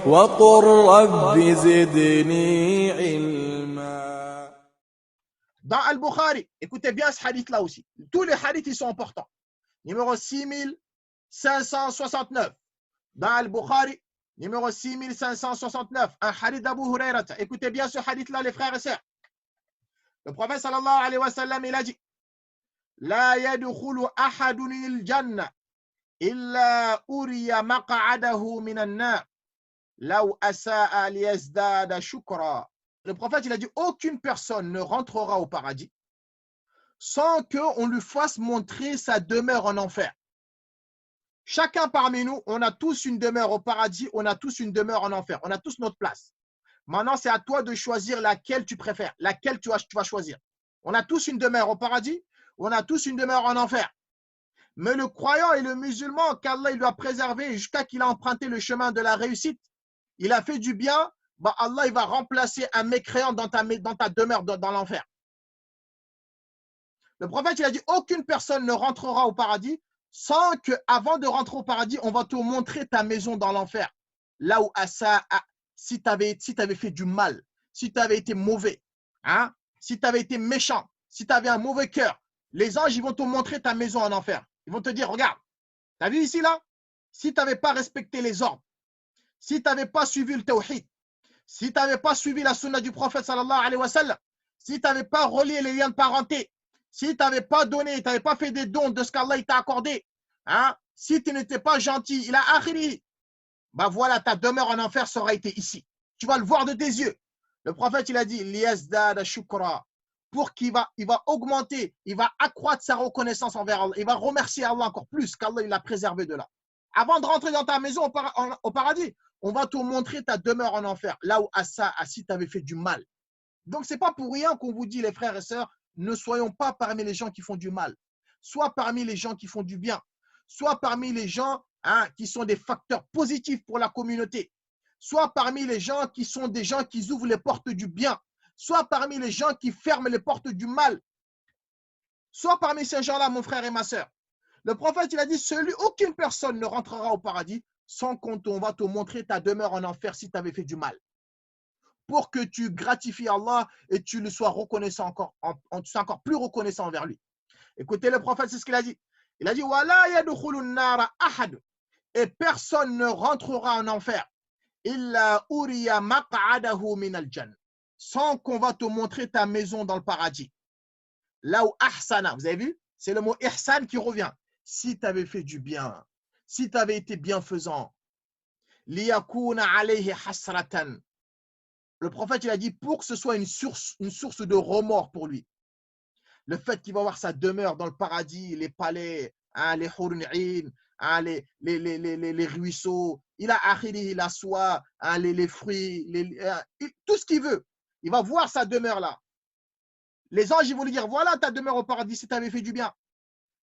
وقل رب زدني علما. Dans Al-Bukhari, écoutez bien ce hadith-là aussi. Tous les hadiths, ils sont importants. Numéro 6569. Dans Al-Bukhari, numéro 6569, un hadith d'Abu Hurayrah. Écoutez bien ce hadith-là, les frères et sœurs. Le prophète sallallahu alayhi wa sallam, il a dit: La yadkhulu ahadun al-jannah illa uriya maq'adahu min an-nar law asa'a liyazdada shukra. Le prophète, il a dit: aucune personne ne rentrera au paradis sans qu'on lui fasse montrer sa demeure en enfer. Chacun parmi nous, on a tous une demeure au paradis, on a tous une demeure en enfer, on a tous notre place. Maintenant, c'est à toi de choisir laquelle tu préfères, laquelle tu vas choisir. On a tous une demeure au paradis, on a tous une demeure en enfer. Mais le croyant et le musulman, qu'Allah lui a préservé jusqu'à qu'il a emprunté le chemin de la réussite, il a fait du bien, bah Allah il va remplacer un mécréant dans ta demeure dans l'enfer. Le prophète il a dit: aucune personne ne rentrera au paradis sans que, avant de rentrer au paradis, on va te montrer ta maison dans l'enfer. Là où si tu avais fait du mal, si tu avais été mauvais, hein, si tu avais été méchant, si tu avais un mauvais cœur, les anges ils vont te montrer ta maison en enfer. Ils vont te dire: regarde, tu as vu ici là, si tu n'avais pas respecté les ordres, si tu n'avais pas suivi le tawhid, si tu n'avais pas suivi la sunna du prophète sallallahu alayhi wa sallam, si tu n'avais pas relié les liens de parenté, si tu n'avais pas donné, tu n'avais pas fait des dons de ce qu'Allah t'a accordé, hein, si tu n'étais pas gentil, il a akhiri, bah voilà, ta demeure en enfer sera été ici. Tu vas le voir de tes yeux. Le prophète, il a dit: liyazdada shukra, pour qu'il va augmenter, il va accroître sa reconnaissance envers Allah, il va remercier Allah encore plus qu'Allah il l'a préservé de là. Avant de rentrer dans ta maison au paradis, on va te montrer ta demeure en enfer, là où si tu avais fait du mal. Donc, ce n'est pas pour rien qu'on vous dit, les frères et sœurs, ne soyons pas parmi les gens qui font du mal, soit parmi les gens qui font du bien, soit parmi les gens qui sont des facteurs positifs pour la communauté, soit parmi les gens qui sont des gens qui ouvrent les portes du bien, soit parmi les gens qui ferment les portes du mal, soit parmi ces gens-là, mon frère et ma sœur. Le prophète, il a dit: aucune personne ne rentrera au paradis sans qu'on va te montrer ta demeure en enfer si tu avais fait du mal. Pour que tu gratifies Allah et tu le sois reconnaissant encore, tu sois encore plus reconnaissant envers lui. Écoutez, le prophète, c'est ce qu'il a dit. Il a dit: Wala yadkhulun nara ahad, et personne ne rentrera en enfer illa uriya maq'adahu min al-jannah, sans qu'on va te montrer ta maison dans le paradis. Là où ahsana, vous avez vu, c'est le mot ihsan qui revient. Si tu avais fait du bien, si tu avais été bienfaisant, liyakuna alayhi hasratan. Le prophète, il a dit, pour que ce soit une source de remords pour lui. Le fait qu'il va avoir sa demeure dans le paradis, les palais, hein, les hurun-'ayn, hein, les ruisseaux, il a akhiri, la soie, hein, les fruits, tout ce qu'il veut. Il va voir sa demeure là. Les anges, ils vont lui dire: voilà ta demeure au paradis si tu avais fait du bien,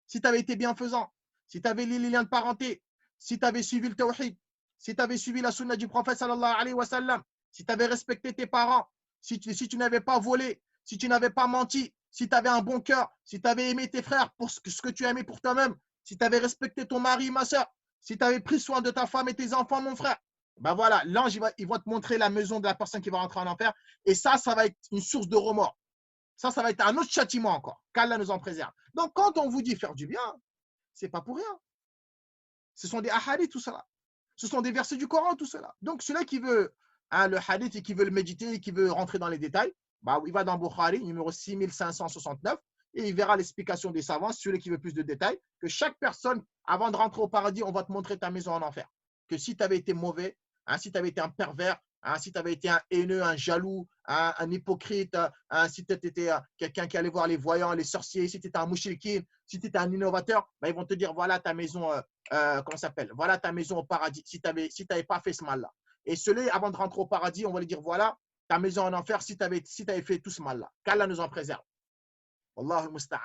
si tu avais été bienfaisant, si tu avais les liens de parenté, si tu avais suivi le tawhid, si tu avais suivi la sunna du prophète sallallahu alayhi wa sallam, si tu avais respecté tes parents, si tu n'avais pas volé, si tu n'avais pas menti, si tu avais un bon cœur, si tu avais aimé tes frères pour ce que tu as aimé pour toi-même, si tu avais respecté ton mari, ma soeur, si tu avais pris soin de ta femme et tes enfants, mon frère, ben voilà, l'ange, il va te montrer la maison de la personne qui va rentrer en enfer. Et ça va être une source de remords. Ça va être un autre châtiment encore. Qu'Allah nous en préserve. Donc, quand on vous dit faire du bien, ce n'est pas pour rien. Ce sont des hadiths, tout cela. Ce sont des versets du Coran, tout cela. Donc, celui qui veut le hadith et qui veut le méditer et qui veut rentrer dans les détails, bah, il va dans Bukhari, numéro 6569, et il verra l'explication des savants, celui qui veut plus de détails, que chaque personne, avant de rentrer au paradis, on va te montrer ta maison en enfer. Que si tu avais été mauvais, si tu avais été un pervers, si tu avais été un haineux, un jaloux, un hypocrite, si tu étais quelqu'un qui allait voir les voyants, les sorciers, si tu étais un mouchrikin, si tu étais un innovateur, bah, ils vont te dire: voilà ta maison, comment ça s'appelle, voilà ta maison au paradis, si tu n'avais pas fait ce mal-là. Et celui, avant de rentrer au paradis, on va lui dire: voilà ta maison en enfer si tu avais fait tout ce mal-là. Qu'Allah nous en préserve. Wallahu musta'an.